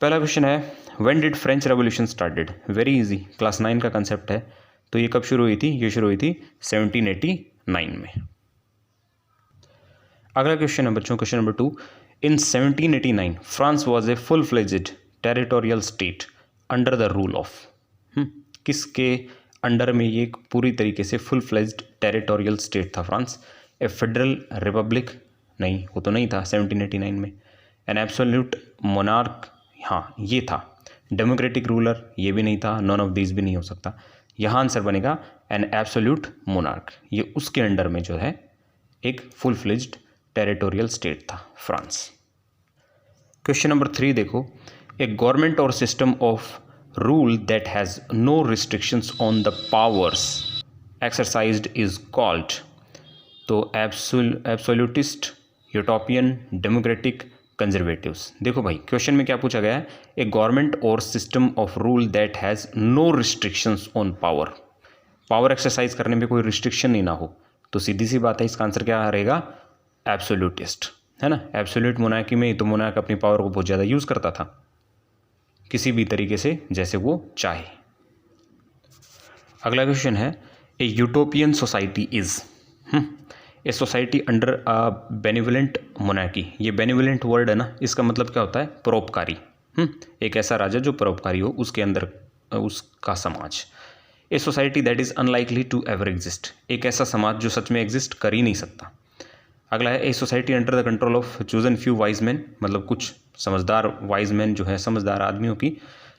पहला क्वेश्चन है when did French revolution started. Very easy, class 9 का कंसेप्ट है। तो ये कब शुरू हुई थी? ये शुरू हुई थी 1789 में। अगला क्वेश्चन है बच्चों, question number 2। In 1789 France was a full fledged territorial state under the rule of. किसके अंडर में ये पूरी तरीके से फुल फ्लेज्ड टेरिटोरियल स्टेट था फ्रांस? ए फेडरल रिपब्लिक? नहीं, वो तो नहीं था 1789 में। An absolute monarch? हाँ ये था। Democratic ruler? ये भी नहीं था। नॉन ऑफ दीज भी नहीं हो सकता। यहाँ आंसर बनेगा एन एब्सोल्यूट मोनार्क। ये उसके अंडर में जो है एक फुल फ्लेज्ड टेरिटोरियल स्टेट था फ्रांस। क्वेश्चन नंबर 3 देखो, a government or system of rule that has no restrictions on the powers exercised is called. तो एब्सोल्यूटिस्ट, यूटोपियन, डेमोक्रेटिक, कंजर्वेटिव्स। देखो भाई क्वेश्चन में क्या पूछा गया है? A government or system of rule that has no restrictions on power. Power exercise करने में कोई रिस्ट्रिक्शन नहीं ना हो, तो सीधी सी बात है इसका आंसर क्या रहेगा? एब्सोल्यूटिस्ट, है ना। एब्सोल्यूट मोनार्की में तो मोनार्क अपनी पावर को बहुत ज़्यादा यूज़ करता था किसी भी तरीके से जैसे वो चाहे। अगला क्वेश्चन है a utopian society is a society under a benevolent monarchy. ये बेनिवोलेंट वर्ड है ना, इसका मतलब क्या होता है? परोपकारी। एक ऐसा राजा जो परोपकारी हो, उसके अंदर उसका समाज। A society that is unlikely to ever exist. एक ऐसा समाज जो सच में एग्जिस्ट कर ही नहीं सकता। अगला है ए society under the control of chosen few wise man, मतलब कुछ समझदार वाइज मैन जो है, समझदार आदमियों की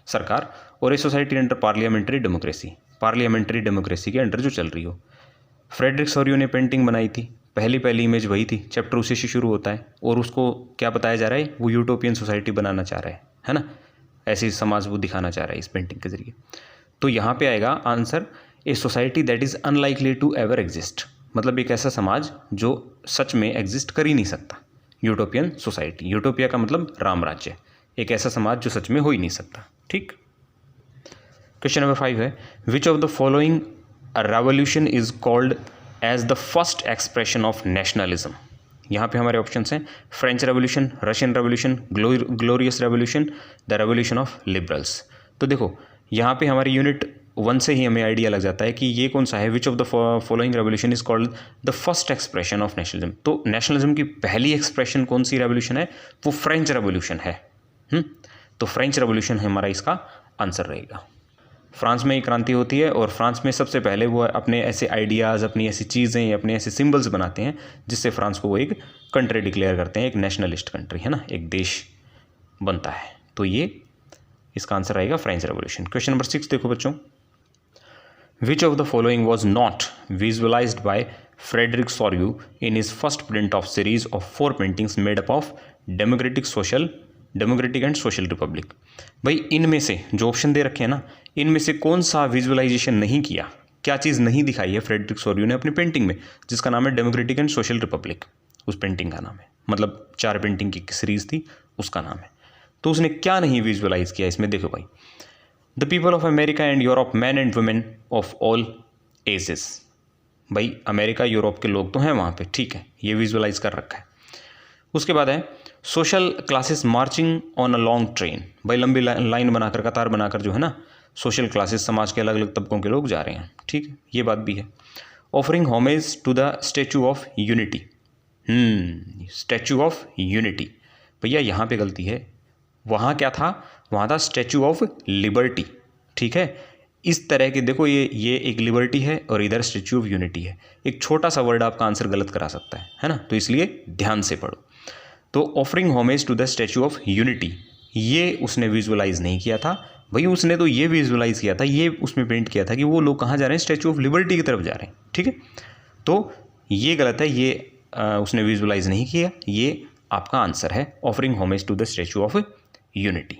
सरकार। और ए society under parliamentary democracy, parliamentary democracy के अंडर जो चल रही हो। फ्रेडरिक सोरियो ने पेंटिंग बनाई थी, पहली इमेज वही थी, चैप्टर उसी से शुरू होता है और उसको क्या बताया जा रहा है? वो यूटोपियन सोसाइटी बनाना चाह रहा है ना, ऐसी समाज वो दिखाना चाह रहा है इस पेंटिंग के जरिए। तो यहाँ पे आएगा answer a society that is unlikely to ever exist, मतलब एक ऐसा समाज जो सच में एग्जिस्ट कर ही नहीं सकता। यूटोपियन सोसाइटी, यूटोपिया का मतलब राम राज्य, एक ऐसा समाज जो सच में हो ही नहीं सकता। ठीक। क्वेश्चन नंबर 5 है which of the following revolution is called as the first expression of nationalism. यहाँ पे हमारे ऑप्शन हैं French revolution, Russian revolution, glorious revolution, the revolution of liberals. तो देखो यहाँ पे हमारी यूनिट 1 से ही हमें आइडिया लग जाता है कि ये कौन सा है। Which of the following revolution is called the first expression of nationalism. तो नेशनलिज्म की पहली एक्सप्रेशन कौन सी रेवोल्यूशन है? वो फ्रेंच रेवोल्यूशन है। तो फ्रेंच रेवोल्यूशन हमारा इसका आंसर रहेगा। फ्रांस में ही क्रांति होती है और फ्रांस में सबसे पहले वो अपने ऐसे आइडियाज़, अपनी ऐसी चीज़ें, अपने ऐसे सिंबल्स बनाते हैं जिससे फ्रांस को वो एक कंट्री डिक्लेयर करते हैं, एक नेशनलिस्ट कंट्री, है ना, एक देश बनता है। तो ये इसका आंसर रहेगा फ्रेंच रेवोल्यूशन। क्वेश्चन नंबर 6 देखो बच्चों, which of the following was not visualised by Frederic Sorrieu in his first print of series of 4 paintings made up of democratic and social republic. भाई इनमें से जो ऑप्शन दे रखे हैं ना, इनमें से कौन सा विजुअलाइजेशन नहीं किया, क्या चीज़ नहीं दिखाई है फ्रेडरिक सोरियो ने अपनी पेंटिंग में, जिसका नाम है डेमोक्रेटिक एंड सोशल रिपब्लिक। उस पेंटिंग का नाम है, मतलब 4 पेंटिंग की सीरीज थी, उसका नाम है। तो उसने क्या नहीं विजुअलाइज किया इसमें? देखो भाई, the people of America and Europe, man and women of all ages. भाई अमेरिका यूरोप के लोग तो हैं वहाँ पे, ठीक है, ये विजुअलाइज कर रखा है। उसके बाद है social classes marching on a long train. भाई लंबी लाइन बनाकर, कतार बनाकर जो है ना, सोशल क्लासेस, समाज के अलग अलग तबकों के लोग जा रहे हैं, ठीक है, ये बात भी है। Offering homage to the statue of unity, statue of unity. भैया यहाँ पे गलती है, वहाँ क्या था? वहाँ था स्टैचू ऑफ लिबर्टी, ठीक है। इस तरह के देखो, ये एक लिबर्टी है और इधर स्टैचू ऑफ यूनिटी है। एक छोटा सा वर्ड आपका आंसर गलत करा सकता है ना, तो इसलिए ध्यान से पढ़ो। तो offering homage to the statue of unity, ये उसने विजुअलाइज नहीं किया था भाई, उसने तो ये विजुअलाइज किया था, ये उसमें पेंट किया था कि वो लोग कहाँ जा रहे हैं? स्टैचू ऑफ लिबर्टी की तरफ जा रहे हैं, ठीक है। तो ये गलत है, ये उसने विजुअलाइज नहीं किया, ये आपका आंसर है offering homage to the statue of unity,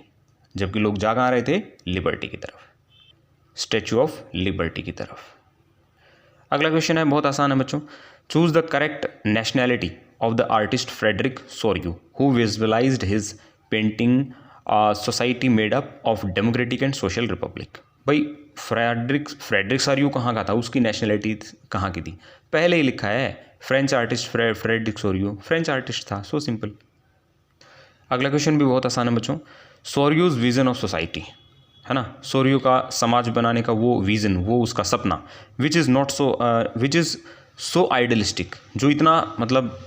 जबकि लोग जा कहाँ रहे थे? लिबर्टी की तरफ, स्टैचू ऑफ लिबर्टी की तरफ। अगला क्वेश्चन है, बहुत आसान है बच्चों। Choose the correct nationality of the artist Frederick Sorio, who visualized his painting society made up of democratic and social republic। भाई फ्रेडरिक सोरियो कहाँ का था? उसकी नेशनलिटी कहाँ की थी? पहले ही लिखा है French artist Frederick Sorio, French artist था, सो सिंपल। अगला क्वेश्चन भी बहुत आसान है बच्चों। सोरियोज विजन ऑफ सोसाइटी, है ना, सोरियो का समाज बनाने का वो विजन, वो उसका सपना, विच इज़ सो आइडलिस्टिक, जो इतना मतलब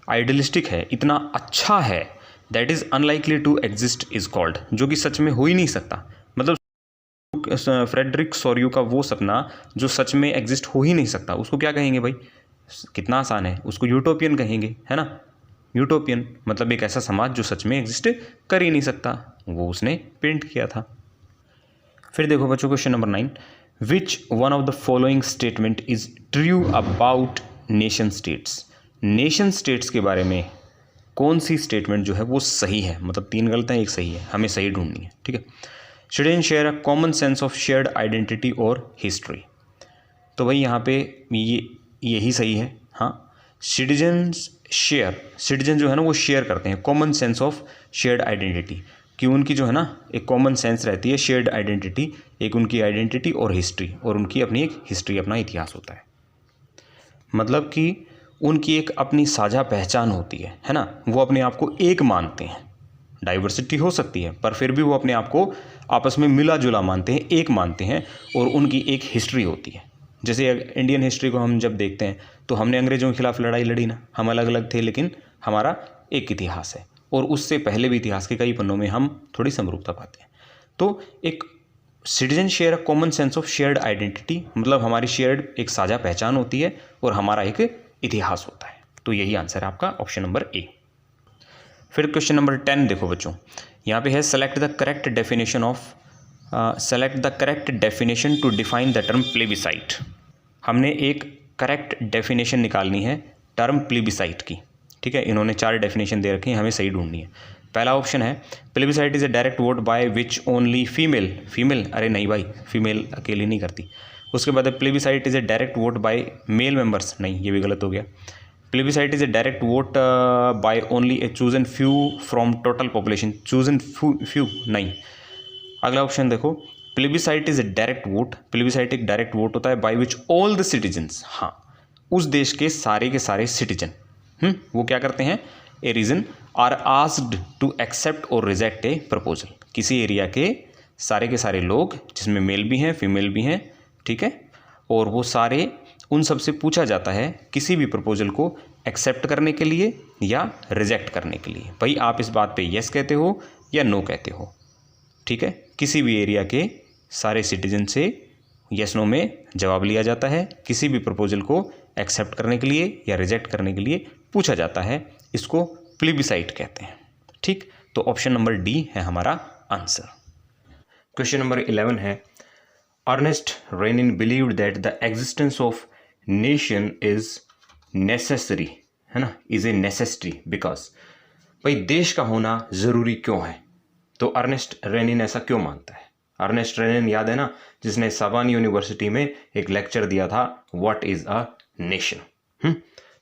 आइडलिस्टिक है, इतना अच्छा है, that is unlikely to exist is called, जो कि सच में हो ही नहीं सकता। मतलब फ्रेडरिक सोरियो का वो सपना जो सच में एग्जिस्ट हो ही नहीं सकता, उसको क्या कहेंगे भाई, कितना आसान है, उसको यूटोपियन कहेंगे, है ना। यूटोपियन मतलब एक ऐसा समाज जो सच में एग्जिस्ट कर ही नहीं सकता, वो उसने पेंट किया था। फिर देखो बच्चों question number 9, which one of the following statement is true about nation states. Nation states के बारे में कौन सी स्टेटमेंट जो है वो सही है, मतलब 3 गलत हैं 1 सही है, हमें सही ढूंढनी है, ठीक है। Citizen share a common sense of shared identity और हिस्ट्री, तो भाई यहाँ पे यही सही है। हाँ, सिटीजन जो है ना वो शेयर करते हैं common sense of shared identity, कि उनकी जो है ना एक कॉमन सेंस रहती है, शेयर्ड आइडेंटिटी, एक उनकी आइडेंटिटी और हिस्ट्री, और उनकी अपनी एक हिस्ट्री, अपना इतिहास होता है। मतलब कि उनकी एक अपनी साझा पहचान होती है ना, वो अपने आप को एक मानते हैं, डाइवर्सिटी हो सकती है पर फिर भी वो अपने आप को आपस में मिला जुला मानते हैं, एक मानते हैं, और उनकी एक हिस्ट्री होती है। जैसे इंडियन हिस्ट्री को हम जब देखते हैं तो हमने अंग्रेज़ों के खिलाफ लड़ाई लड़ी ना, हम अलग अलग थे लेकिन हमारा एक इतिहास है, और उससे पहले भी इतिहास के कई पन्नों में हम थोड़ी समरूपता पाते हैं। तो एक citizen share a common sense of shared identity, मतलब हमारी शेयर्ड एक साझा पहचान होती है और हमारा एक इतिहास होता है। तो यही आंसर है आपका ऑप्शन नंबर ए। फिर क्वेश्चन नंबर 10 देखो बच्चों, यहाँ पे है select the correct definition to define the term plebiscite. हमने एक करेक्ट डेफिनेशन निकालनी है टर्म प्लेबिसाइट की, ठीक है। इन्होंने 4 डेफिनेशन दे रखी हैं, हमें सही ढूंढनी है। पहला ऑप्शन है plebiscite is a direct vote by which only female, अरे नहीं भाई, फीमेल अकेली नहीं करती। उसके बाद plebiscite is a direct vote by male members, नहीं ये भी गलत हो गया। Plebiscite is a direct vote by only a chosen few from total population, chosen few नहीं। अगला ऑप्शन देखो, plebiscite is a direct vote, plebiscite एक डायरेक्ट वोट होता है by which all the citizens, हाँ उस देश के सारे सिटीजन वो क्या करते हैं, a region are asked to accept और रिजेक्ट ए प्रपोजल, किसी एरिया के सारे लोग जिसमें मेल भी हैं फीमेल भी हैं, ठीक है, और वो सारे उन सब से पूछा जाता है किसी भी प्रपोजल को एक्सेप्ट करने के लिए या रिजेक्ट करने के लिए, भाई आप इस बात पे यस कहते हो या नो कहते हो, ठीक है। किसी भी एरिया के सारे सिटीजन से यस नो में जवाब लिया जाता है, किसी भी प्रपोजल को एक्सेप्ट करने के लिए या रिजेक्ट करने के लिए पूछा जाता है, इसको प्लेबिसाइट कहते हैं, ठीक। तो ऑप्शन नंबर डी है हमारा आंसर। क्वेश्चन नंबर 11 है Ernest Renan believed that the existence of nation is necessary, है ना, इज ए नेसेसिटी बिकॉज, भाई देश का होना ज़रूरी क्यों है, तो अर्नेस्ट रेनिन ऐसा क्यों मानता है। अर्नेस्ट रेनिन याद है ना, जिसने साबान यूनिवर्सिटी में एक लेक्चर दिया था व्हाट इज़ अ नेशन।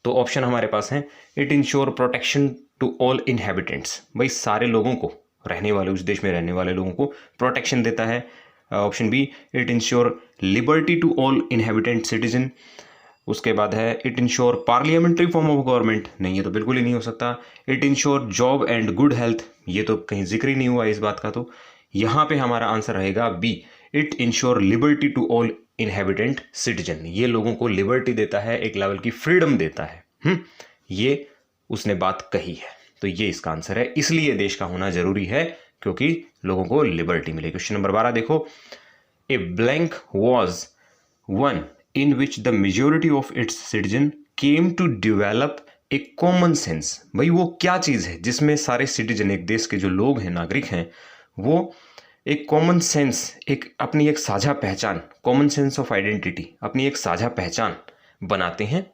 तो ऑप्शन हमारे पास हैं it ensure protection to all inhabitants, भाई सारे लोगों को, रहने वाले उस देश में रहने वाले लोगों को प्रोटेक्शन देता है। Option B it ensure liberty to all inhabitant citizen. उसके बाद है it ensure parliamentary form of government, नहीं ये तो बिल्कुल ही नहीं हो सकता। It ensure job and good health, ये तो कहीं जिक्र ही नहीं हुआ इस बात का, तो यहाँ पे हमारा आंसर रहेगा B it ensure liberty to all inhabitant citizen, ये लोगों को लिबर्टी देता है, एक लेवल की फ्रीडम देता है। ये उसने बात कही है, तो ये इसका आंसर है, इसलिए देश का होना जरूरी है क्योंकि लोगों को लिबर्टी मिले। क्वेश्चन नंबर 12 देखो, a blank was one in which the majority of its citizen came to develop a common sense, भाई वो क्या चीज़ है जिसमें सारे सिटीजन, एक देश के जो लोग हैं, नागरिक हैं, वो एक कॉमन सेंस, एक अपनी एक साझा पहचान, कॉमन सेंस ऑफ आइडेंटिटी, अपनी एक साझा पहचान बनाते हैं,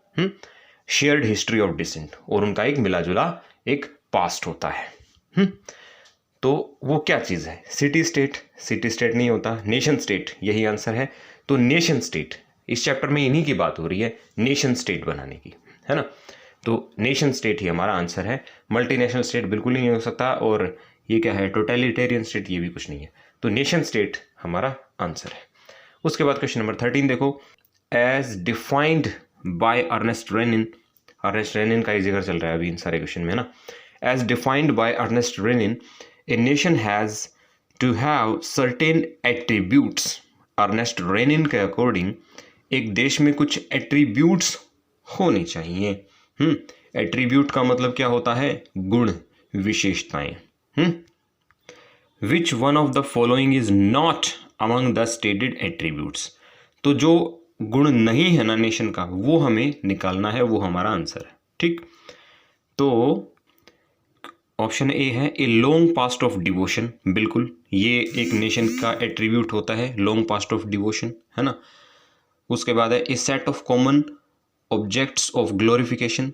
शेयर्ड हिस्ट्री ऑफ डिसेंट, और उनका एक मिला जुला एक पास्ट होता है। तो वो क्या चीज़ है, सिटी स्टेट नहीं होता, नेशन स्टेट, यही आंसर है। तो नेशन स्टेट, इस चैप्टर में इन्हीं की बात हो रही है, नेशन स्टेट बनाने की, है ना। तो नेशन स्टेट ही हमारा आंसर है, मल्टीनेशनल स्टेट बिल्कुल ही नहीं हो सकता, और ये क्या है टोटलिटेरियन स्टेट, ये भी कुछ नहीं है। तो नेशन स्टेट हमारा आंसर है। उसके बाद क्वेश्चन नंबर 13 देखो, as defined by Ernest Renan, Ernest Renan का ही जिक्र चल रहा है अभी इन सारे क्वेश्चन में, है ना। As defined by Ernest Renan a nation has to have certain attributes. Ernest Renan के अकॉर्डिंग एक देश में कुछ एट्रीब्यूट्स होने चाहिए। एट्रीब्यूट का मतलब क्या होता है? गुण, विशेषताएं। Which one of the following is not among the stated attributes. तो जो गुण नहीं है ना नेशन का, वो हमें निकालना है, वो हमारा आंसर है। ठीक, तो ऑप्शन ए है a long past of devotion. बिल्कुल, ये एक नेशन का एट्रीब्यूट होता है, लॉन्ग पास्ट ऑफ डिवोशन, है ना। उसके बाद है a set of common objects of glorification,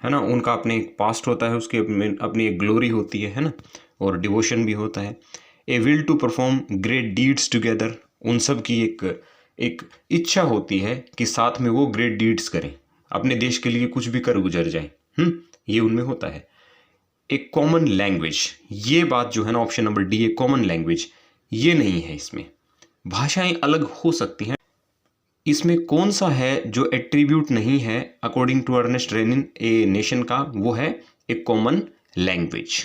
है ना। उनका अपने एक पास्ट होता है, उसके अपनी एक ग्लोरी होती है ना, और डिवोशन भी होता है। A will to perform great deeds together, उन सब की एक इच्छा होती है कि साथ में वो ग्रेट डीड्स करें, अपने देश के लिए कुछ भी कर गुजर जाए। ये उनमें होता है। एक कॉमन लैंग्वेज, ये बात जो है ना ऑप्शन नंबर डी, ए कॉमन लैंग्वेज, ये नहीं है इसमें। भाषाएं अलग हो सकती हैं, इसमें कौन सा है जो एट्रीब्यूट नहीं है according to Ernest Renan a nation का? वो है एक कॉमन लैंग्वेज।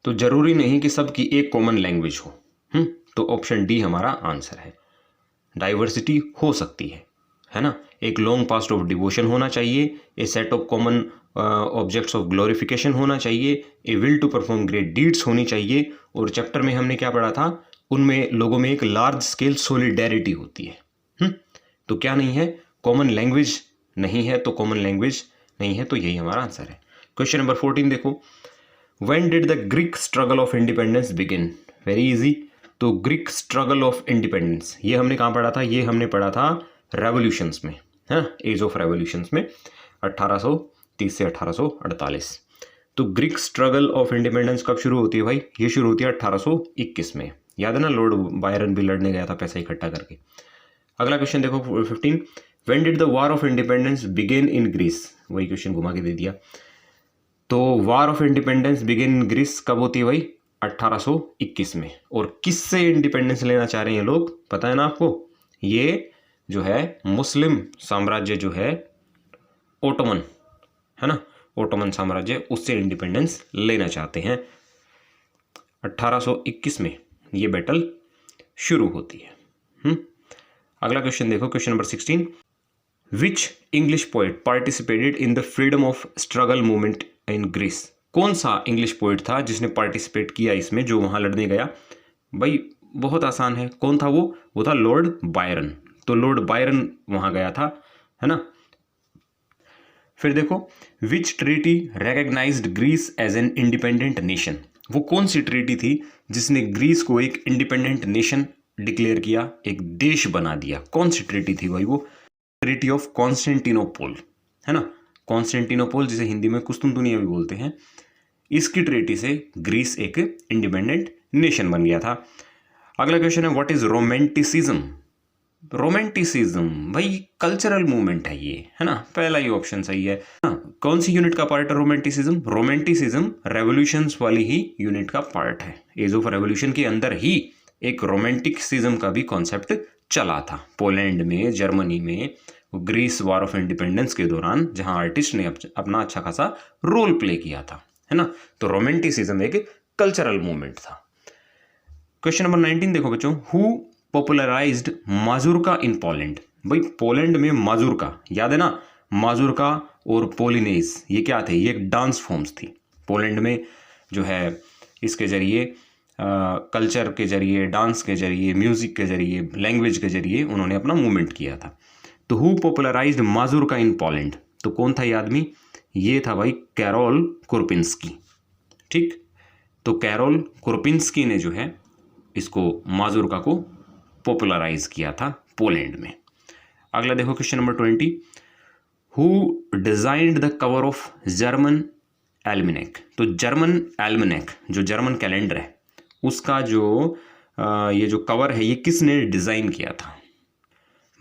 तो जरूरी नहीं कि सबकी एक कॉमन लैंग्वेज हो। तो ऑप्शन डी हमारा आंसर है। डाइवर्सिटी हो सकती है ना। एक लॉन्ग पास्ट ऑफ डिवोशन होना चाहिए, a set of common objects of glorification होना चाहिए, a will to perform great deeds होनी चाहिए, और चैप्टर में हमने क्या पढ़ा था, उनमें लोगों में एक लार्ज स्केल सोलिडेरिटी होती है। तो क्या नहीं है? कॉमन लैंग्वेज नहीं है, तो कॉमन लैंग्वेज नहीं है, तो यही हमारा आंसर है। क्वेश्चन नंबर 14 देखो, when did the Greek struggle of independence begin? Very easy. तो ग्रीक स्ट्रगल ऑफ इंडिपेंडेंस ये हमने कहाँ पढ़ा था? ये हमने पढ़ा था रेवोल्यूशंस में, है एज ऑफ रेवोल्यूशंस में, 1830 से 1848। तो ग्रीक स्ट्रगल ऑफ इंडिपेंडेंस कब शुरू होती है भाई? ये शुरू होती है 1821 में। याद है ना, लॉर्ड बायरन भी लड़ने गया था पैसा इकट्ठा करके। अगला क्वेश्चन देखो 15, when did the war of independence begin in Greece? वही क्वेश्चन घुमा के दे दिया। तो war of independence begin in Greece कब होती है भाई? 1821 में। और किससे इंडिपेंडेंस लेना चाह रहे हैं लोग, पता है ना आपको? ये जो है मुस्लिम साम्राज्य जो है ओटोमन, है ना, ओटोमन साम्राज्य, उससे इंडिपेंडेंस लेना चाहते हैं। 1821 में ये बैटल शुरू होती है। अगला क्वेश्चन देखो, question number 16, which English poet participated in the freedom of struggle movement in Greece? कौन सा इंग्लिश पोएट था जिसने पार्टिसिपेट किया इसमें, जो वहां लड़ने गया? भाई बहुत आसान है, कौन था वो था लॉर्ड बायरन। तो लॉर्ड बायरन वहां गया था, है ना। फिर देखो, which treaty recognized Greece as an independent nation? वो कौन सी ट्रीटी थी जिसने ग्रीस को एक इंडिपेंडेंट नेशन डिक्लेयर किया, एक देश बना दिया? कौन सी ट्रीटी थी भाई? वो ट्रीटी ऑफ कॉन्स्टेंटिनोपोल, है ना। कॉन्स्टेंटिनोपोल जिसे हिंदी में कुस्तुनतुनिया भी बोलते हैं, इसकी ट्रीटी से ग्रीस एक इंडिपेंडेंट नेशन बन गया था। अगला क्वेश्चन है, व्हाट इज रोमांटिसिज्म? रोमांटिसिज्म भाई कल्चरल मूवमेंट है ये, है ना, पहला ही ऑप्शन सही है। कौन सी यूनिट का पार्ट है रोमांटिसिज्म? रोमांटिसिज्म रेवोल्यूशंस वाली ही यूनिट का पार्ट है। एज ऑफ रेवोल्यूशन के अंदर ही एक रोमांटिसिज्म का भी कॉन्सेप्ट चला था, पोलैंड में, जर्मनी में, ग्रीस वॉर ऑफ इंडिपेंडेंस के दौरान, जहां आर्टिस्ट ने अपना अच्छा खासा रोल प्ले किया था, है ना। तो रोमांटिसिज्म एक कल्चरल मूवमेंट था। क्वेश्चन नंबर 19 देखो बच्चों, हु पॉपुलराइज्ड माजुरका इन पोलैंड? भाई पोलैंड में माजुरका, याद है ना, माजुरका और पोलिनेज ये क्या थे? ये एक डांस फॉर्म्स थी पोलैंड में, जो है इसके जरिए कल्चर के जरिए, डांस के जरिए, म्यूजिक के जरिए, लैंग्वेज के जरिए उन्होंने अपना मूवमेंट किया था। तो हु पॉपुलराइज्ड माजुरका इन पोलैंड? तो कौन था ये आदमी? ये था भाई कैरोल कुरपिंस्की। ठीक, तो कैरोल कुरपिंस्की ने जो है इसको माजुरका को पॉपुलराइज किया था पोलैंड में। अगला देखो question number 20, who designed the cover of German almanac? तो जर्मन एल्मेनेक जो जर्मन कैलेंडर है, उसका जो ये जो कवर है, ये किसने डिज़ाइन किया था?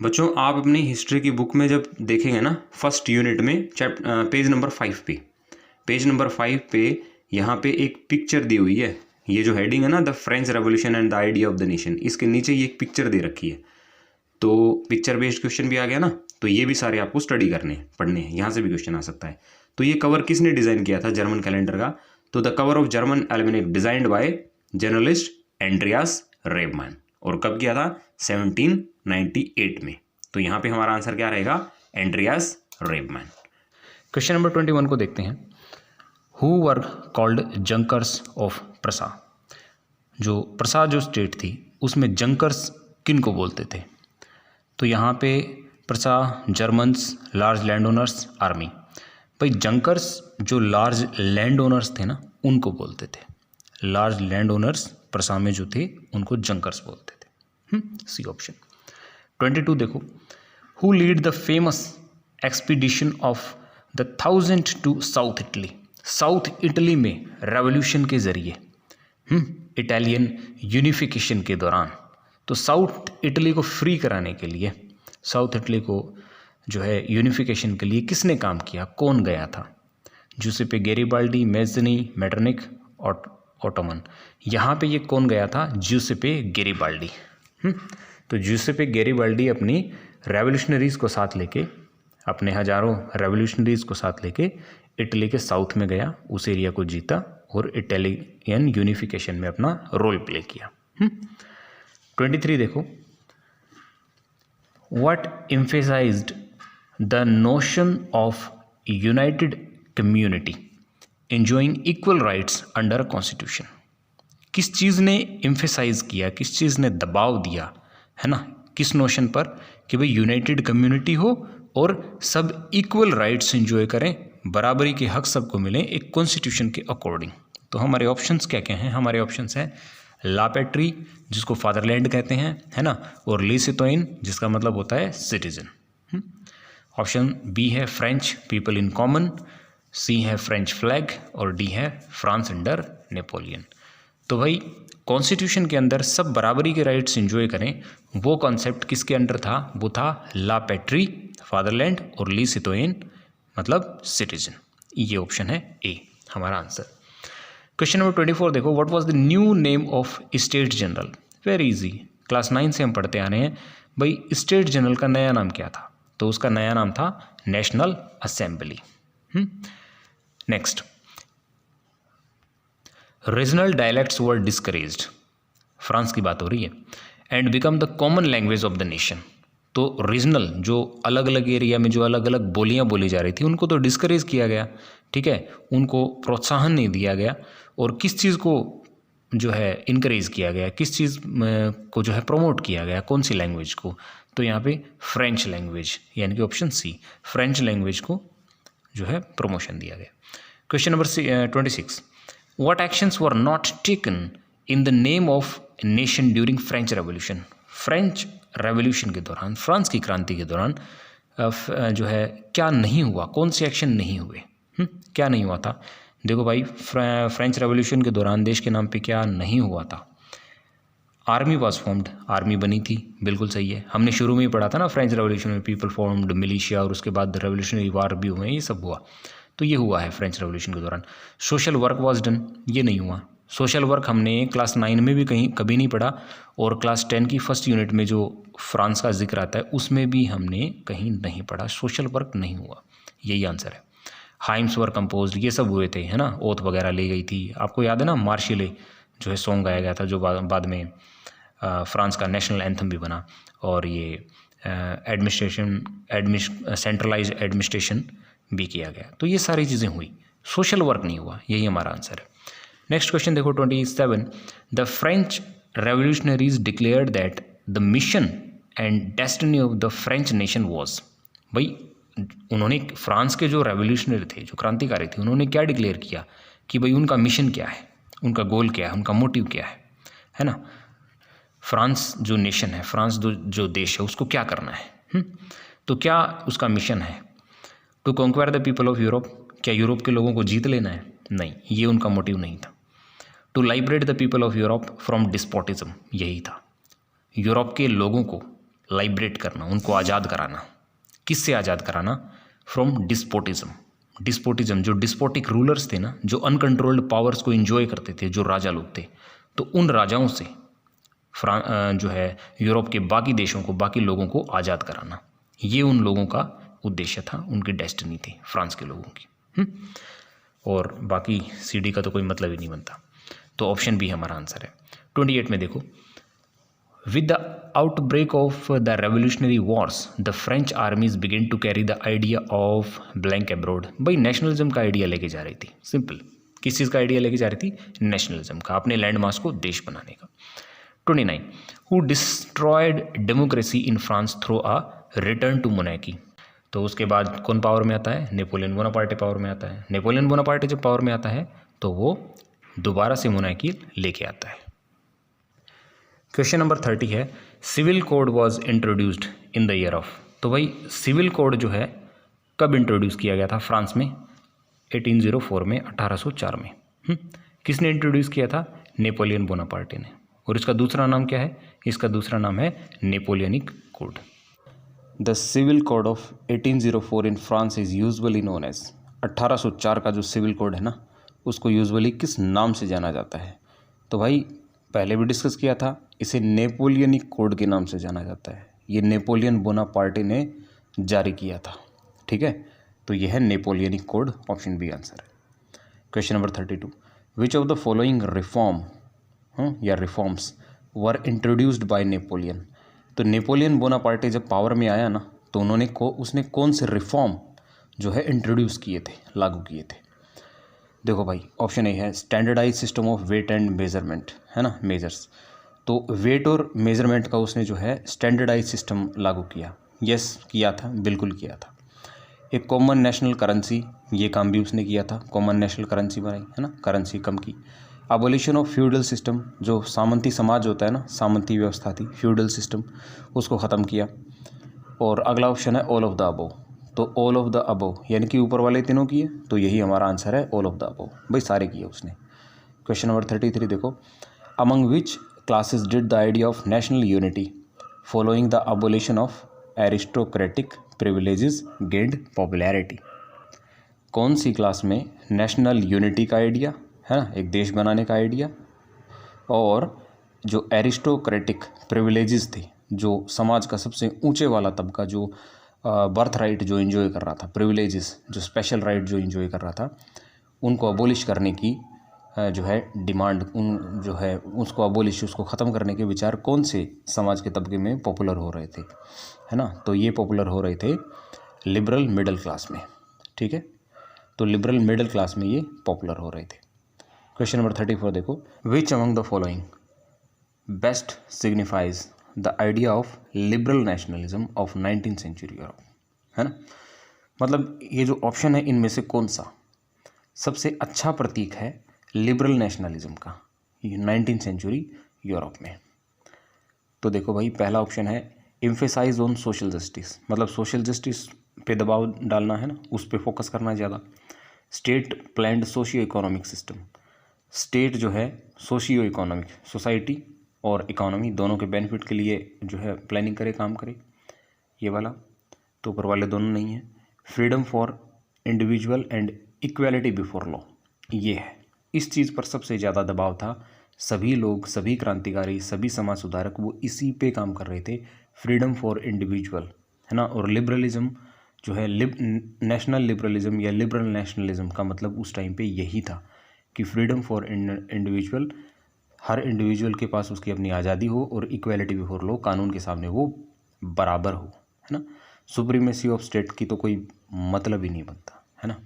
बच्चों आप अपनी हिस्ट्री की बुक में जब देखेंगे ना, फर्स्ट यूनिट में पेज नंबर 5 पे, पेज नंबर 5 पे यहाँ पे एक पिक्चर दी हुई है। ये जो हेडिंग है ना, the French revolution and the idea of the nation, इसके नीचे ये एक पिक्चर दे रखी है। तो पिक्चर बेस्ड क्वेश्चन भी आ गया ना, तो ये भी सारे आपको स्टडी करने पढ़ने हैं, यहाँ से भी क्वेश्चन आ सकता है। तो ये कवर किसने डिज़ाइन किया था जर्मन कैलेंडर का? तो the cover of German almanac designed by journalist Andreas Rebmann, और कब किया था? 1798 में। तो यहाँ पे हमारा आंसर क्या रहेगा? एंड्रियास रेबमैन। क्वेश्चन नंबर 21 को देखते हैं। Who were called Junkers of Prussia? जो प्रसा जो स्टेट थी उसमें जंकर्स किन को बोलते थे? तो यहाँ पे Prussia, Germans, large land owners, army. भाई जंकर्स जो लार्ज लैंड ओनर्स थे ना उनको बोलते थे। लार्ज लैंड ओनर्स प्रसा में जो थे उनको जंकर्स बोलते थे। सी ऑप्शन। 22 देखो। Who lead the famous expedition of the 1000 to South Italy? South Italy में रेवोल्यूशन के जरिए इटालियन यूनिफिकेशन के दौरान, तो साउथ इटली को फ्री कराने के लिए, साउथ इटली को जो है यूनिफिकेशन के लिए किसने काम किया? कौन गया था? Giuseppe Garibaldi, Mazzini, Metternich, Ottoman. यहाँ पे ये कौन गया था? Giuseppe Garibaldi. तो जूसेपे गैरिबाल्डी अपनी रेवोल्यूशनरीज़ को साथ लेके, अपने हजारों रेवोल्यूशनरीज़ को साथ लेके इटली के साउथ में गया, उस एरिया को जीता और इटालियन यूनिफिकेशन में अपना रोल प्ले किया। 23 देखो। What emphasised the notion of United community enjoying equal rights under constitution? किस चीज़ ने एम्फेसाइज किया, किस चीज़ ने दबाव दिया, है ना, किस नोशन पर कि भाई यूनाइटेड कम्युनिटी हो और सब इक्वल राइट्स एंजॉय करें, बराबरी के हक सबको मिलें एक कॉन्स्टिट्यूशन के अकॉर्डिंग? तो हमारे ऑप्शंस क्या क्या हैं? हमारे ऑप्शंस हैं ला पैट्री, जिसको फादरलैंड कहते हैं, है ना, और ली सितोइन, जिसका मतलब होता है सिटीजन। ऑप्शन बी है फ्रेंच पीपल इन कॉमन, सी है फ्रेंच फ्लैग, और डी है फ्रांस अंडर नेपोलियन। तो भाई कॉन्स्टिट्यूशन के अंदर सब बराबरी के राइट्स एंजॉय करें, वो कॉन्सेप्ट किसके अंडर था? वो था ला पैट्री, फादरलैंड, और ली सितोइन मतलब सिटीजन। ये ऑप्शन है ए हमारा आंसर। क्वेश्चन नंबर 24 देखो। What was the new name of state general? Very easy, class 9 से हम पढ़ते आ रहे हैं भाई। स्टेट जनरल का नया नाम क्या था? तो उसका नया नाम था national assembly. Next, regional dialects were discouraged, France की बात हो रही है, and become the common language of the nation. तो रीजनल जो अलग अलग एरिया में जो अलग अलग बोलियां बोली जा रही थी उनको तो डिस्करेज किया गया, ठीक है, उनको प्रोत्साहन नहीं दिया गया। और किस चीज़ को जो है इनकरेज किया गया, किस चीज़ को जो है प्रमोट किया गया, कौन सी लैंग्वेज को? तो यहाँ पे फ्रेंच लैंग्वेज, यानी कि ऑप्शन सी, फ्रेंच लैंग्वेज को जो है प्रमोशन दिया गया। Question number 26। What actions were not taken in the name of nation during French revolution? French revolution के दौरान, फ्रांस की क्रांति के दौरान जो है क्या नहीं हुआ, कौन से एक्शन नहीं हुए? क्या नहीं हुआ था? देखो भाई, फ्रेंच रेवोल्यूशन के दौरान देश के नाम पे क्या नहीं हुआ था? आर्मी वाज फॉर्म्ड, आर्मी बनी थी, बिल्कुल सही है। हमने शुरू में ही पढ़ा था ना फ्रेंच रेवोल्यूशन में, पीपल फॉर्म्ड मिलिशिया, और उसके बाद रेवोल्यूशनरी वार भी हुए, ये सब हुआ। तो ये हुआ है फ्रेंच रेवोल्यूशन के दौरान। सोशल वर्क वाज डन, ये नहीं हुआ। सोशल वर्क हमने क्लास 9 में भी कभी नहीं पढ़ा, और क्लास 10 की फर्स्ट यूनिट में जो फ्रांस का जिक्र आता है उसमें भी हमने कहीं नहीं पढ़ा। सोशल वर्क नहीं हुआ, यही आंसर है। हाइम्स वर कंपोज्ड, ये सब हुए थे, है ना, ओथ वगैरह ली गई थी। आपको याद है ना, मार्शियले जो है सॉन्ग गाया गया था, जो बाद में फ्रांस का नेशनल एंथम भी बना, और ये सेंट्रलाइज एडमिनिस्ट्रेशन भी किया गया। तो ये सारी चीज़ें हुई, सोशल वर्क नहीं हुआ, यही हमारा आंसर है। नेक्स्ट क्वेश्चन देखो 27। The French revolutionaries declared that the mission and destiny of the French nation was. भाई उन्होंने, फ्रांस के जो रेवोल्यूशनरी थे, जो क्रांतिकारी थे, उन्होंने क्या डिक्लेयर किया कि भाई उनका मिशन क्या है, उनका गोल क्या है, उनका मोटिव क्या है ना। फ्रांस जो नेशन है, फ्रांस जो देश है, उसको क्या करना है? तो क्या उसका मिशन है? To conquer the people of Europe, क्या यूरोप के लोगों को जीत लेना है? नहीं, ये उनका मोटिव नहीं था। To liberate the people of Europe from despotism, यही था। यूरोप के लोगों को लाइबरेट करना, उनको आज़ाद कराना। किससे आज़ाद कराना? From despotism. डिस्पोटिज्म, जो डिस्पोटिक रूलर्स थे ना, जो अनकंट्रोल्ड पावर्स को एंजॉय करते थे, जो राजा लोग थे, तो उन राजाओं से जो है यूरोप के बाकी देशों को, बाकी लोगों को आज़ाद कराना। ये उन लोगों का उद्देश्य था, उनकी डेस्टिनी थी फ्रांस के लोगों की। और बाकी सी डी का तो कोई मतलब ही नहीं बनता। तो ऑप्शन बी हमारा आंसर है। 28 में देखो, with the outbreak of the revolutionary wars the French armies begin to carry the idea of blank abroad. भाई नेशनलिज्म का आइडिया लेके जा रही थी, सिंपल। किस चीज़ का आइडिया लेके जा रही थी? नेशनलिज्म का, अपने लैंड मास को देश बनाने का। 29, who destroyed democracy in France through a return to monarchy. तो उसके बाद कौन पावर में आता है? नेपोलियन बोनापार्टे पावर में आता है। नेपोलियन बोनापार्टे जब पावर में आता है तो वो दोबारा से मोनार्की लेके आता है। क्वेश्चन नंबर 30 है, civil code was introduced in the year of. तो भाई सिविल कोड जो है कब इंट्रोड्यूस किया गया था फ्रांस में? 1804 में, 1804 में। किसने इंट्रोड्यूस किया था? नेपोलियन बोनापार्टे ने। और इसका दूसरा नाम क्या है? इसका दूसरा नाम है Napoleonic code. The civil code of 1804 in France is usually known as. 1804 का जो सिविल कोड है ना, उसको यूजुअली किस नाम से जाना जाता है? तो भाई पहले भी डिस्कस किया था, इसे नेपोलियनिक कोड के नाम से जाना जाता है। ये नेपोलियन बोनापार्टे ने जारी किया था, ठीक है। तो यह है Napoleonic code, option B answer है। Question number 32, which of the following reform या reforms were introduced by Napoleon. तो नेपोलियन बोनापार्टे जब पावर में आया ना, तो उसने कौन से रिफॉर्म जो है इंट्रोड्यूस किए थे, लागू किए थे? देखो भाई, ऑप्शन ए है standardise system of weight and measurement, है ना, मेजर्स। तो वेट और मेजरमेंट का उसने जो है स्टैंडर्डाइज सिस्टम लागू किया। यस, किया था, बिल्कुल किया था। एक कॉमन नेशनल करेंसी, ये काम भी उसने किया था। कॉमन नेशनल करेंसी बनाई, है ना, करेंसी कम की। अबोलिशन ऑफ फ्यूडल सिस्टम, जो सामंती समाज होता है ना, सामंती व्यवस्था थी, फ्यूडल सिस्टम, उसको ख़त्म किया। और अगला ऑप्शन है ऑल ऑफ द अबव। तो ऑल ऑफ द अबव यानी कि ऊपर वाले तीनों किए, तो यही हमारा आंसर है, ऑल ऑफ द अबव। भाई सारे किए उसने। क्वेश्चन नंबर 33 देखो, among which classes did the idea of national unity following the abolition of aristocratic privileges gained popularity. कौन सी क्लास में नेशनल यूनिटी का आइडिया, है ना, एक देश बनाने का आइडिया, और जो एरिस्टोक्रेटिक प्रिविलेजेस थे, जो समाज का सबसे ऊंचे वाला तबका, जो बर्थ राइट जो एंजॉय कर रहा था, प्रिविलेजेस जो स्पेशल राइट जो एंजॉय कर रहा था, उनको अबोलिश करने की जो है डिमांड, उन जो है उसको अबोलिश, उसको ख़त्म करने के विचार कौन से समाज के तबके में पॉपुलर हो रहे थे, है ना? तो ये पॉपुलर हो रहे थे लिबरल मिडिल क्लास में, ठीक है। तो लिबरल मिडिल क्लास में ये पॉपुलर हो रहे थे। क्वेश्चन नंबर 34 देखो, which among the following best signifies the idea of liberal nationalism of 19th century Europe, है ना। मतलब ये जो ऑप्शन है, इनमें से कौन सा सबसे अच्छा प्रतीक है लिबरल नेशनलिज्म का 19th सेंचुरी यूरोप में? तो देखो भाई, पहला ऑप्शन है एम्फेसाइज ऑन सोशल जस्टिस, मतलब सोशल जस्टिस पे दबाव डालना, है ना, उस पे फोकस करना ज़्यादा। State planned socio economic system, state जो है सोशियो इकोनॉमिक, सोसाइटी और इकोनॉमी दोनों के बेनिफिट के लिए जो है प्लानिंग करे, काम करे, ये वाला। तो ऊपर वाले दोनों नहीं है। Freedom for individual and equality before law, ये है। इस चीज़ पर सबसे ज़्यादा दबाव था। सभी लोग, सभी क्रांतिकारी, सभी समाज सुधारक वो इसी पे काम कर रहे थे, फ्रीडम फॉर इंडिविजुअल, है ना। और लिबरलिज्म जो है, नेशनल लिबरलिज्म या लिबरल नेशनलिज्म का मतलब उस टाइम पे यही था कि freedom for individual, her individual के पास उसकी अपनी आज़ादी हो, और इक्वालिटी बिफोर लॉ, कानून के सामने वो बराबर हो, है ना। सुप्रीमेसी ऑफ स्टेट की तो कोई मतलब ही नहीं बनता, है ना।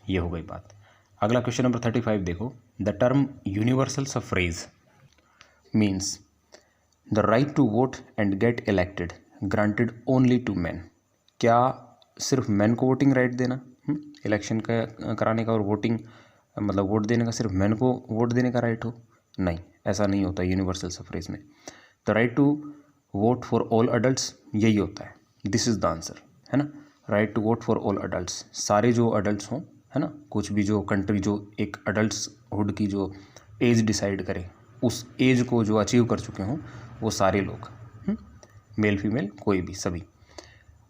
ये हो गई बात। अगला क्वेश्चन नंबर 35 देखो, the term universal suffrage means the right to vote and get elected granted only to man. क्या सिर्फ मैन को वोटिंग राइट देना, इलेक्शन का कराने का, और वोटिंग मतलब वोट देने का सिर्फ मैन को वोट देने का राइट हो? नहीं, ऐसा नहीं होता यूनिवर्सल सफ्रेज में। The right to vote for all adults, यही होता है। दिस इज़ द आंसर, है ना। Right to vote for all adults, सारे जो अडल्ट्स हों, है ना, कुछ भी जो कंट्री जो एक अडल्ट्सहुड की जो एज डिसाइड करे, उस एज को जो अचीव कर चुके हों, वो सारे लोग, मेल फीमेल कोई भी, सभी।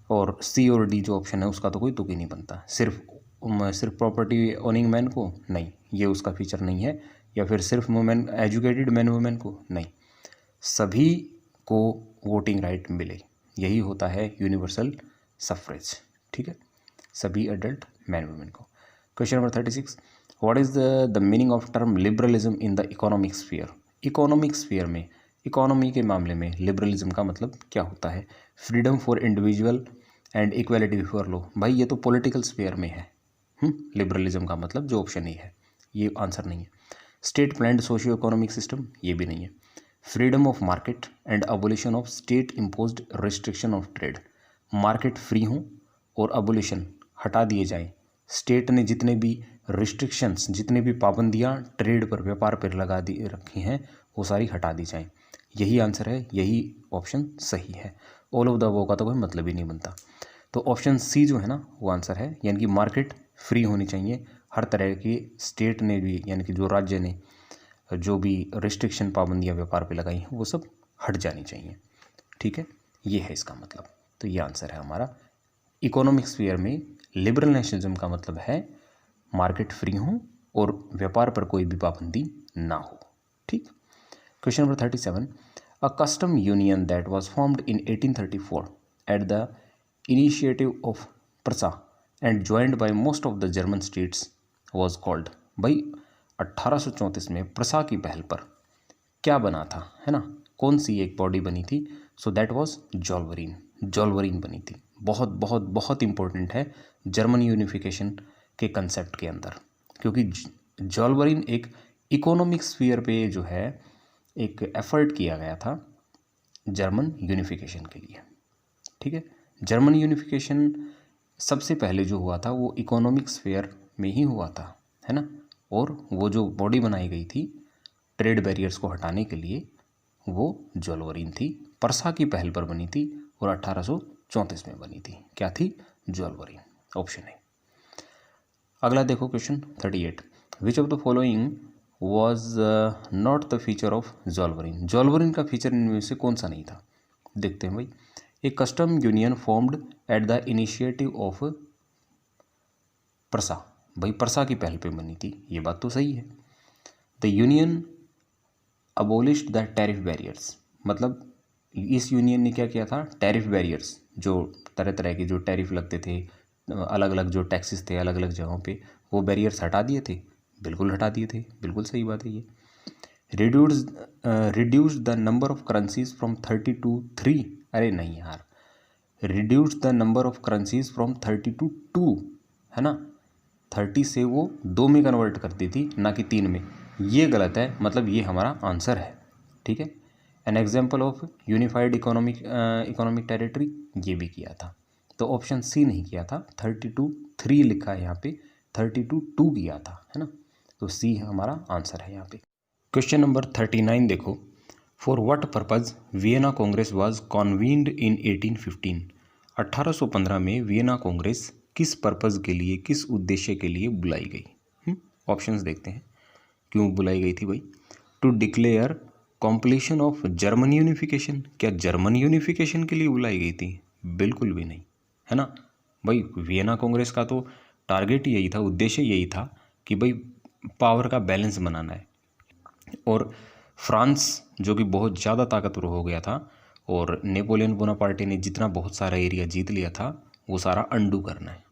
और सी और डी जो ऑप्शन है, उसका तो कोई तुक ही नहीं बनता। सिर्फ प्रॉपर्टी ओनिंग मैन को नहीं, ये उसका फीचर नहीं है। या फिर सिर्फ वुमेन, एजुकेटेड मैन वुमेन को नहीं, सभी को वोटिंग राइट मिले, यही होता है यूनिवर्सल सफ्रेज, ठीक है, सभी अडल्ट मैन वुमेन को। Question number 36, what is the meaning of term liberalism in the economic sphere? Economic sphere में, इकोनॉमी के मामले में लिबरलिज्म का मतलब क्या होता है? Freedom for individual and equality before law. भाई ये तो पॉलिटिकल स्फीयर में है। लिबरलिज्म का मतलब जो ऑप्शन ए है, ये आंसर नहीं है। State planned socio economic system, ये भी नहीं है। Freedom of market and abolition of state imposed restriction of trade, market free हो और अबोलिशन हटा दिए जाएं, स्टेट ने जितने भी रिस्ट्रिक्शंस, जितने भी पाबंदियां ट्रेड पर, व्यापार पर लगा दी रखी हैं, वो सारी हटा दी जाएं। यही आंसर है, यही ऑप्शन सही है। ऑल ऑफ द अबव का तो कोई मतलब ही नहीं बनता। तो ऑप्शन सी जो है ना वो आंसर है, यानी कि मार्केट फ्री होनी चाहिए, हर तरह की स्टेट ने भी, यानी कि जो राज्य ने जो भी रिस्ट्रिक्शन, पाबंदियां व्यापार पे लगाई हैं वो सब हट जानी चाहिए। ठीक है, ये है इसका मतलब। तो ये आंसर है हमारा। इकोनॉमिक स्फीयर में लिबरल नेशनलिज्म का मतलब है मार्केट फ्री हो और व्यापार पर कोई भी पाबंदी ना हो। ठीक। Question number 37, a custom union that was formed in 1834 at the initiative of Prussia and joined by most of the German states was called. भाई 1834 में प्रसा की पहल पर क्या बना था, है ना, कौन सी एक बॉडी बनी थी? सो दैट वाज जॉल्वरीन, जॉल्वरीन बनी थी। बहुत बहुत बहुत इंपॉर्टेंट है जर्मन यूनिफिकेशन के कंसेप्ट के अंदर, क्योंकि जॉल्वरीन एक इकोनॉमिक स्फीयर पे जो है एक एफर्ट किया गया था जर्मन यूनिफिकेशन के लिए। ठीक है, जर्मन यूनिफिकेशन सबसे पहले जो हुआ था वो इकोनॉमिक स्फीयर में ही हुआ था, है ना। और वो जो बॉडी बनाई गई थी ट्रेड बैरियर्स को हटाने के लिए, वो जॉल्वरीन थी, परसा की पहल पर बनी थी और 1834 में बनी थी। क्या थी? जॉल्वरीन, ऑप्शन है। अगला देखो question 38, which of the following was not the feature of Zollverein? Zollverein का फीचर इनमें से कौन सा नहीं था? देखते हैं भाई। A custom union formed at the initiative of Prussia, भाई प्रसा की पहल पे बनी थी, ये बात तो सही है। The union abolished the tariff barriers, मतलब इस यूनियन ने क्या किया था? टैरिफ बैरियर्स, जो तरह तरह के जो टैरिफ लगते थे, अलग अलग जो टैक्सेस थे अलग अलग जगहों पे, वो बैरियर्स हटा दिए थे। बिल्कुल हटा दिए थे, बिल्कुल सही बात है ये। Reduce the number of currencies from 30 to 3, अरे नहीं यार, reduce the number of currencies from 30 to 2, है ना। 30 से वो 2 में कन्वर्ट करती थी, ना कि 3 में। ये गलत है, मतलब ये हमारा आंसर है। ठीक है, an example of unified economic territory, ये भी किया था। तो ऑप्शन सी नहीं किया था, 30 to 3 लिखा है यहाँ पे, 30 to 2 किया था, है ना। तो सी हमारा आंसर है यहाँ पे। क्वेश्चन नंबर 39 देखो, for what purpose Vienna congress was convened in 1815? 1815 में वियना कांग्रेस किस पर्पज़ के लिए, किस उद्देश्य के लिए बुलाई गई? ऑप्शंस देखते हैं क्यों बुलाई गई थी भाई। To declare completion of German unification, क्या जर्मन यूनिफिकेशन के लिए बुलाई गई थी? बिल्कुल भी नहीं, है ना भाई। वियना कांग्रेस का तो टारगेट यही था, उद्देश्य यही था कि भाई पावर का बैलेंस बनाना है, और फ्रांस जो कि बहुत ज़्यादा ताकतवर हो गया था, और नेपोलियन बोनापार्टे ने जितना बहुत सारा एरिया जीत लिया था वो सारा अंडू करना है,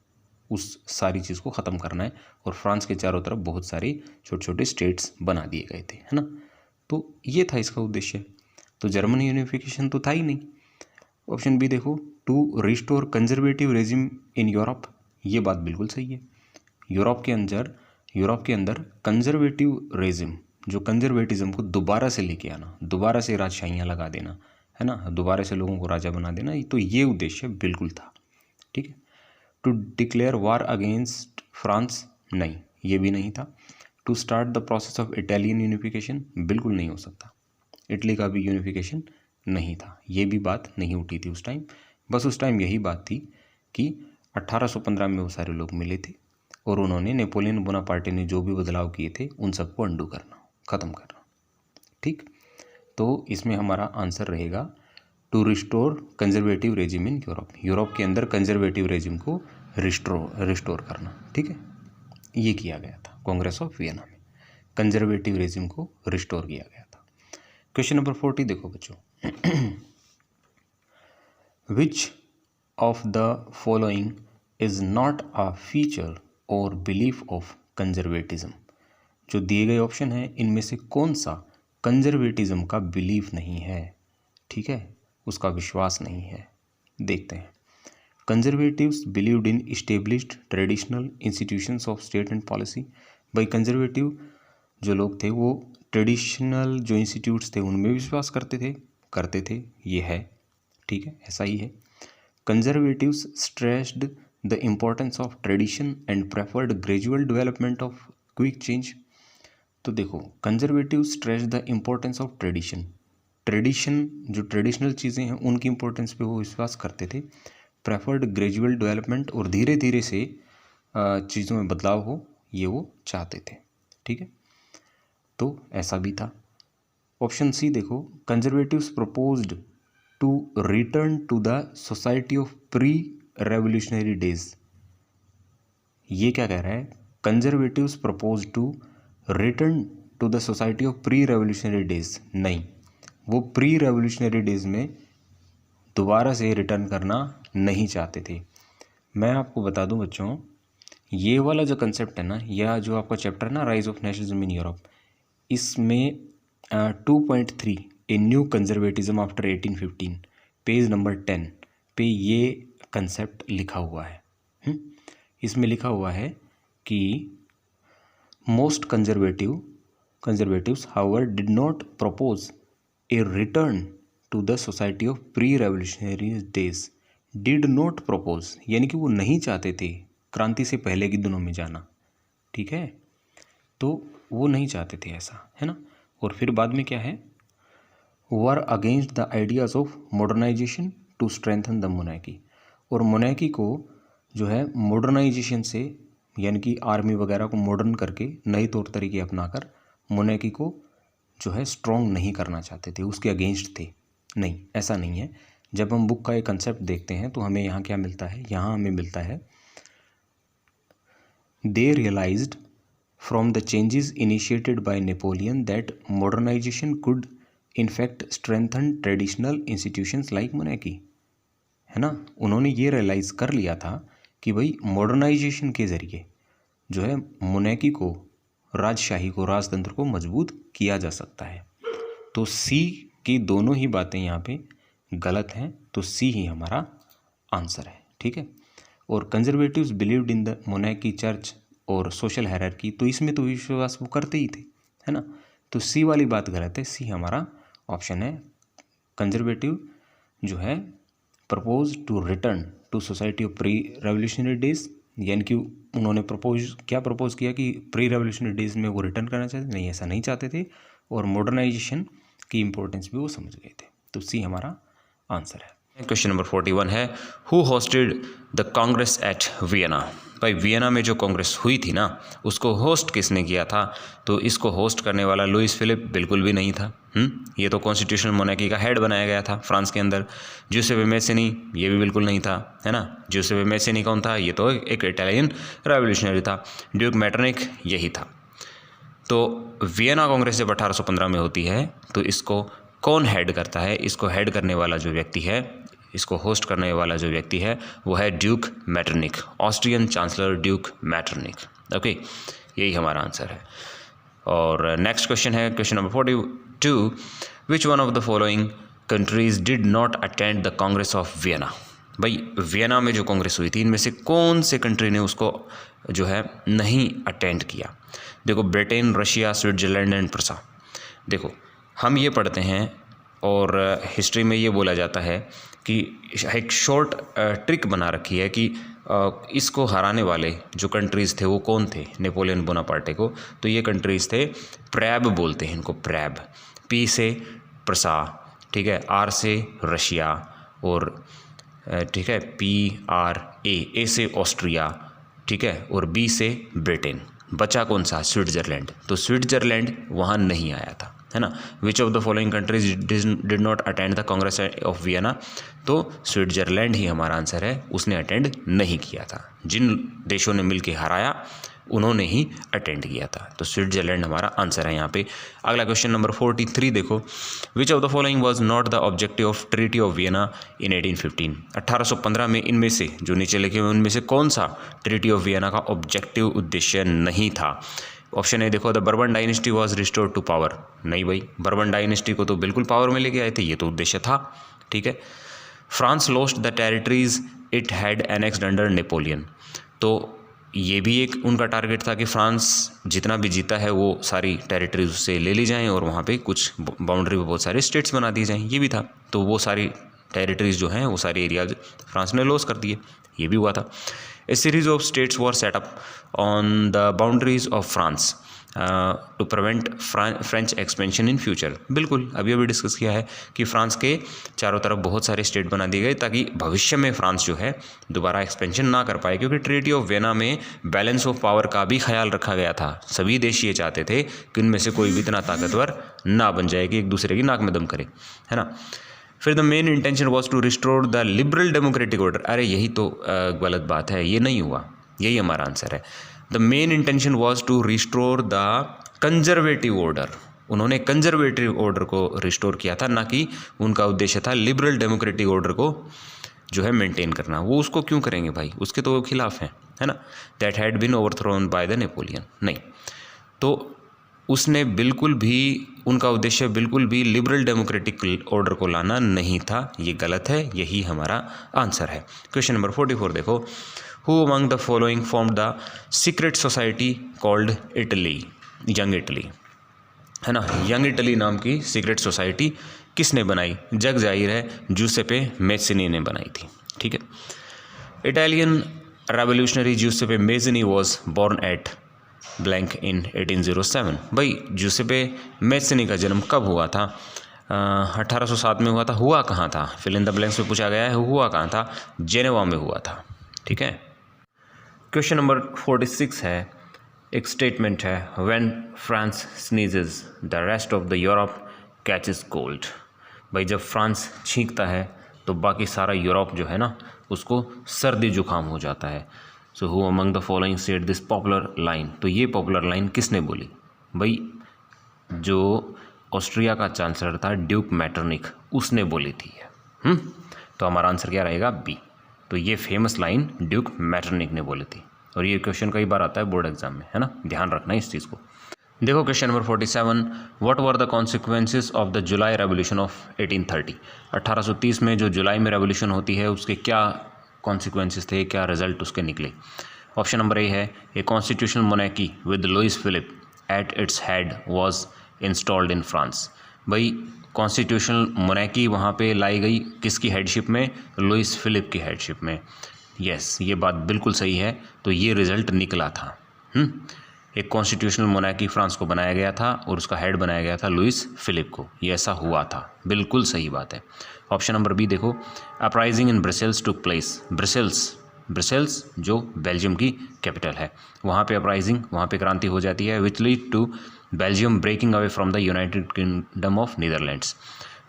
उस सारी चीज़ को ख़त्म करना है, और फ्रांस के चारों तरफ बहुत सारे छोटे छोटे स्टेट्स बना दिए गए थे, है ना। तो ये था इसका उद्देश्य। तो जर्मन यूनिफिकेशन तो था ही नहीं। ऑप्शन बी देखो, to restore conservative regime in Europe, ये बात बिल्कुल सही है। यूरोप के अंदर कंजर्वेटिव रेजिम, जो कंजर्वेटिज्म को दोबारा से लेके आना, दोबारा से राजशाहियाँ लगा देना, है ना, दोबारा से लोगों को राजा बना देना, तो ये उद्देश्य बिल्कुल था। ठीक है। To declare war against France, नहीं, ये भी नहीं था। To start the process of Italian unification, बिल्कुल नहीं हो सकता, इटली का भी यूनिफिकेशन नहीं था, ये भी बात नहीं उठी थी उस टाइम। बस उस टाइम यही बात थी कि 1815 में वो सारे लोग मिले थे और उन्होंने नेपोलियन बोनापार्टे ने जो भी बदलाव किए थे उन सबको अंडू करना, ख़त्म करना। ठीक, तो इसमें हमारा आंसर रहेगा to restore conservative regime in Europe, Europe के अंदर कंजर्वेटिव रेजिम को रिस्टोर करना। ठीक है, ये किया गया था कांग्रेस ऑफ वियना में, कंजर्वेटिव रेजिम को रिस्टोर किया गया था। क्वेश्चन नंबर 40 देखो बच्चों, which of the following is not a feature और बिलीफ ऑफ कंजर्वेटिज्म। जो दिए गए ऑप्शन है इनमें से कौन सा कंजर्वेटिज्म का बिलीफ नहीं है, ठीक है, उसका विश्वास नहीं है। देखते हैं। Conservatives believed in established traditional institutions of state and policy. भाई कंजर्वेटिव जो लोग थे वो ट्रेडिशनल जो इंस्टीट्यूट्स थे उनमें विश्वास करते थे, ये है, ठीक है, ऐसा ही है। Conservatives stressed the importance of tradition and preferred gradual development of quick change. तो देखो, conservative stress the importance of tradition जो ट्रेडिशनल चीज़ें हैं उनकी इम्पोर्टेंस पे वो विश्वास करते थे। प्रेफर्ड ग्रेजुअल डेवलपमेंट, और धीरे धीरे से चीज़ों में बदलाव हो ये वो चाहते थे, ठीक है, तो ऐसा भी था। ऑप्शन सी देखो, conservatives proposed to return to the society of pre revolutionary days. ये क्या कह रहा है, conservatives propose to return to the society of pre revolutionary days. नहीं, वो प्री रेवोल्यूशनरी डेज में दोबारा से रिटर्न करना नहीं चाहते थे। मैं आपको बता दूं बच्चों, ये वाला जो कंसेप्ट है ना, या जो आपका चैप्टर है ना rise of nationalism in Europe, इसमें 2.3 a new conservatism after 1815 page number 10 पे ये कंसेप्ट लिखा हुआ है। इसमें लिखा हुआ है कि most conservatives however did not propose a return to the society of pre revolutionary days. Did not propose यानी कि वो नहीं चाहते थे क्रांति से पहले के दिनों में जाना, ठीक है, तो वो नहीं चाहते थे ऐसा, है ना। और फिर बाद में क्या है, were against the ideas of modernisation to strengthen the monarchy. और मोनार्की को जो है मॉडर्नाइजेशन से, यानी कि आर्मी वगैरह को मॉडर्न करके नए तौर तरीके अपनाकर मोनार्की को जो है स्ट्रॉन्ग नहीं करना चाहते थे, उसके अगेंस्ट थे। नहीं, ऐसा नहीं है। जब हम बुक का एक कंसेप्ट देखते हैं तो हमें यहाँ क्या मिलता है, यहाँ हमें मिलता है दे realised from the changes initiated by Napoleon that modernization could in fact strengthen traditional institutions like monarchy, है ना। उन्होंने ये रियलाइज़ कर लिया था कि भाई मॉडर्नाइजेशन के ज़रिए जो है मोनार्की को, राजशाही को, राजतंत्र को मजबूत किया जा सकता है। तो सी की दोनों ही बातें यहाँ पे गलत हैं, तो सी ही हमारा आंसर है, ठीक है। और conservatives believed in the monarchy, church और सोशल हायरार्की, तो इसमें तो विश्वास वो करते ही थे, है ना। तो सी वाली बात गलत है, सी हमारा ऑप्शन है। कंजर्वेटिव जो है propose to return to society of pre revolutionary days, यानी कि उन्होंने प्रपोज किया कि प्री रेवोल्यूशनरी डेज में वो रिटर्न करना चाहते, नहीं ऐसा नहीं चाहते थे। और मॉडर्नाइजेशन की इंपॉर्टेंस भी वो समझ गए थे, तो सी हमारा आंसर है। क्वेश्चन नंबर 41 है, who hosted the Congress eight Vienna. भाई वियना में जो कांग्रेस हुई थी ना, उसको होस्ट किसने किया था, तो इसको होस्ट करने वाला लुइस फिलिप बिल्कुल भी नहीं था। ये तो कॉन्स्टिट्यूशनल मोनार्की का हेड बनाया गया था फ्रांस के अंदर। ज्यूसेppe मैसेनी ये भी बिल्कुल नहीं था, है ना। ज्यूसेppe मैसेनी कौन था, ये तो एक इटालियन रेवोल्यूशनरी था। ड्यूक मैटरनिक यही था। तो वियना कांग्रेस जब 1815 में होती है तो इसको कौन हेड करता है, इसको हेड करने वाला जो व्यक्ति है, इसको होस्ट करने वाला जो व्यक्ति है वो है Duke Metternich, Austrian chancellor Duke Metternich. Okay, यही हमारा आंसर है। और नेक्स्ट क्वेश्चन है question number 42, which one of the following countries did not attend the Congress of Vienna. भाई वियना में जो कांग्रेस हुई थी इनमें से कौन से कंट्री ने उसको जो है नहीं अटेंड किया। देखो, ब्रिटेन, रशिया, स्विट्जरलैंड एंड प्रसा। देखो, हम ये पढ़ते हैं और हिस्ट्री में ये बोला जाता है कि एक शॉर्ट ट्रिक बना रखी है कि इसको हराने वाले जो कंट्रीज़ थे वो कौन थे, नेपोलियन बोनापार्टे को। तो ये कंट्रीज़ थे, प्रैब बोलते हैं इनको, प्रैब। पी से प्रसा, ठीक है, आर से रशिया, और ठीक है PRA से ऑस्ट्रिया, ठीक है, और बी से ब्रिटेन। बचा कौन सा, स्विट्जरलैंड। तो स्विट्जरलैंड वहाँ नहीं आया था, है ना। विच of the following countries did not attend the Congress of Vienna. तो स्विट्जरलैंड ही हमारा आंसर है, उसने अटेंड नहीं किया था। जिन देशों ने मिलकर हराया उन्होंने ही अटेंड किया था। तो स्विट्जरलैंड हमारा आंसर है यहाँ पे। अगला क्वेश्चन नंबर 43 देखो, which of the following was not the objective of treaty of Vienna in 1815। 1815 में इनमें से जो नीचे लिखे हुए उनमें से कौन सा ट्रीटी ऑफ वियना का ऑब्जेक्टिव उद्देश्य नहीं था। ऑप्शन ए देखो, the Bourbon dynasty was restored to power. नहीं भाई, बर्बन डायनेस्टी को तो बिल्कुल पावर में लेके आए थे, ये तो उद्देश्य था। ठीक है। France lost the territories it had annexed under Napoleon. तो ये भी एक उनका टारगेट था कि फ्रांस जितना भी जीता है वो सारी टेरिटरीज उससे ले ली जाएं और वहाँ पे कुछ बाउंड्री पे बहुत सारे स्टेट्स बना दिए जाएं, ये भी था। तो वो सारी टेरिटरीज जो हैं वो सारे एरियाज फ्रांस ने लॉस कर दिए, ये भी हुआ था। A series of states were set up on the boundaries of France to prevent French expansion in future. बिल्कुल, अभी डिस्कस किया है कि फ्रांस के चारों तरफ बहुत सारे स्टेट बना दिए गए ताकि भविष्य में फ्रांस जो है दोबारा एक्सपेंशन ना कर पाए, क्योंकि ट्रीटी ऑफ वियना में बैलेंस ऑफ पावर का भी ख्याल रखा गया था। सभी देश ये चाहते थे कि उनमें से कोई भी इतना ताकतवर ना बन जाए कि एक दूसरे की नाक में दम करे, है ना। फिर the main intention was to restore the liberal democratic order. अरे यही तो गलत बात है, ये नहीं हुआ, यही हमारा आंसर है। The main intention was to restore the conservative order. उन्होंने कंजर्वेटिव ऑर्डर को रिस्टोर किया था, ना कि उनका उद्देश्य था लिबरल डेमोक्रेटिक ऑर्डर को जो है मेंटेन करना। वो उसको क्यों करेंगे भाई, उसके तो खिलाफ हैं, है ना। That had been overthrown by the Napoleon. नहीं, तो उसने बिल्कुल भी, उनका उद्देश्य बिल्कुल भी लिबरल डेमोक्रेटिक ऑर्डर को लाना नहीं था, ये गलत है, यही हमारा आंसर है। क्वेश्चन नंबर 44 देखो, who among the following form the secret society called Italy, young Italy, है ना। यंग इटली नाम की सीक्रेट सोसाइटी किसने बनाई? जग जाहिर है जूसेपे मैज़िनी ने बनाई थी। ठीक है। Italian revolutionary Giuseppe Mazzini was born at blank in 1807। भाई जूसेपे मैज़िनी का जन्म कब हुआ था? 1807 में हुआ था। हुआ कहाँ था? फिल इन द ब्लैंक्स में पूछा गया है, हुआ कहाँ था? जेनेवा में हुआ था। ठीक है। क्वेश्चन नंबर 46 है, एक स्टेटमेंट है, when France sneezes the rest of the Europe catches cold. भाई जब फ्रांस छींकता है तो बाकी सारा यूरोप जो है ना उसको सर्दी जुकाम हो जाता है। So who among the following said this popular line. तो ये पॉपुलर लाइन किसने बोली? भाई जो ऑस्ट्रिया का चांसलर था ड्यूक मैटरनिक, उसने बोली थी। तो हमारा आंसर क्या रहेगा? बी। तो ये फेमस लाइन ड्यूक मैटरनिक ने बोली थी, और ये क्वेश्चन कई बार आता है बोर्ड एग्जाम में, है ना, ध्यान रखना इस चीज़ को। देखो question number 47, what were the consequences of the July revolution of 1830। 1830 में जो जुलाई में रेवोल्यूशन होती है उसके क्या कॉन्सिक्वेंसेस थे, क्या रिजल्ट उसके निकले? ऑप्शन नंबर ए है, a constitutional monarchy with Louis Philippe at its head was installed in France. भाई कॉन्स्टिट्यूशनल मोनार्की वहाँ पे लाई गई, किसकी हेडशिप में? लुइस फिलिप की हेडशिप में। यस, ये बात बिल्कुल सही है। तो ये रिजल्ट निकला था। एक कॉन्स्टिट्यूशनल मोनार्की फ्रांस को बनाया गया था और उसका हेड बनाया गया था लुइस फिलिप को, ये ऐसा हुआ था, बिल्कुल सही बात है। ऑप्शन नंबर बी देखो, अपराइजिंग इन ब्रसेल्स टुक प्लेस। ब्रसेल्स जो बेल्जियम की कैपिटल है, वहाँ पे अपराइजिंग, वहाँ पे क्रांति हो जाती है, which lead to Belgium breaking away from the United Kingdom of Netherlands.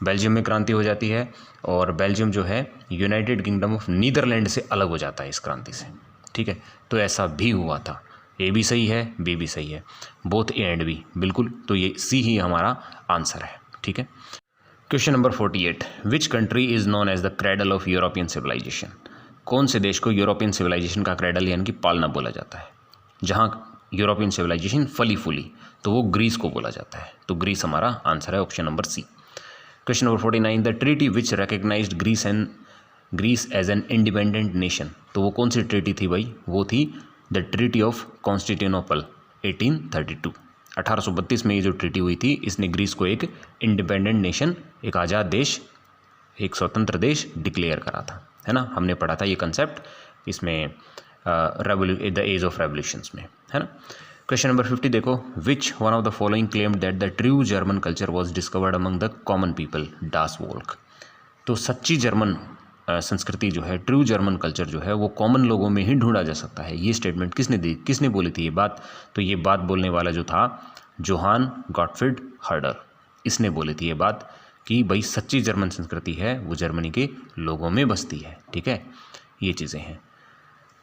Belgium में क्रांति हो जाती है और बेल्जियम जो है यूनाइटेड किंगडम ऑफ नीदरलैंड से अलग हो जाता है इस क्रांति से। ठीक है, तो ऐसा भी हुआ था। ए भी सही है, बी भी सही है, बोथ ए एंड बी, बिल्कुल। तो ये सी ही हमारा आंसर है। ठीक है। Question number 48, which country is known as the cradle of European civilisation. कौन से देश को यूरोपियन सिविलाइजेशन का क्रेडल यानी कि पालना बोला जाता है? जहाँ यूरोपियन सिविलाइजेशन फली फूली, तो वो ग्रीस को बोला जाता है। तो ग्रीस हमारा आंसर है, option number C. Question number 49, the treaty which recognised Greece as an independent nation. तो वो कौन सी ट्रीटी थी भाई? वो थी द ट्रीटी ऑफ कॉन्स्टेंटिनोपल 1832। 1832 में ये जो ट्रीटी हुई थी, इसने ग्रीस को एक इंडिपेंडेंट नेशन, एक आज़ाद देश, एक स्वतंत्र देश डिक्लेयर करा था, है ना। हमने पढ़ा था ये कंसेप्ट इसमें द एज ऑफ रेवोल्यूशंस में, है ना। क्वेश्चन नंबर 50 देखो, which one of the following claimed that the true German culture was discovered among the common people, dance वोल्क। तो सच्ची जर्मन संस्कृति जो है, ट्रू जर्मन कल्चर जो है, वो कॉमन लोगों में ही ढूंढा जा सकता है। ये स्टेटमेंट किसने दी, किसने बोली थी ये बात? तो ये बात बोलने वाला जो था जोहान गॉटफ्रीड हर्डर, इसने बोली थी ये बात कि भाई सच्ची जर्मन संस्कृति है वो जर्मनी के लोगों में बसती है। ठीक है, ये चीज़ें हैं।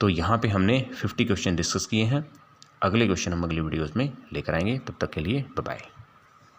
तो यहाँ पे हमने 50 क्वेश्चन डिस्कस किए हैं। अगले क्वेश्चन हम अगली वीडियोज़ में लेकर आएंगे। तब तक के लिए बाय बाय।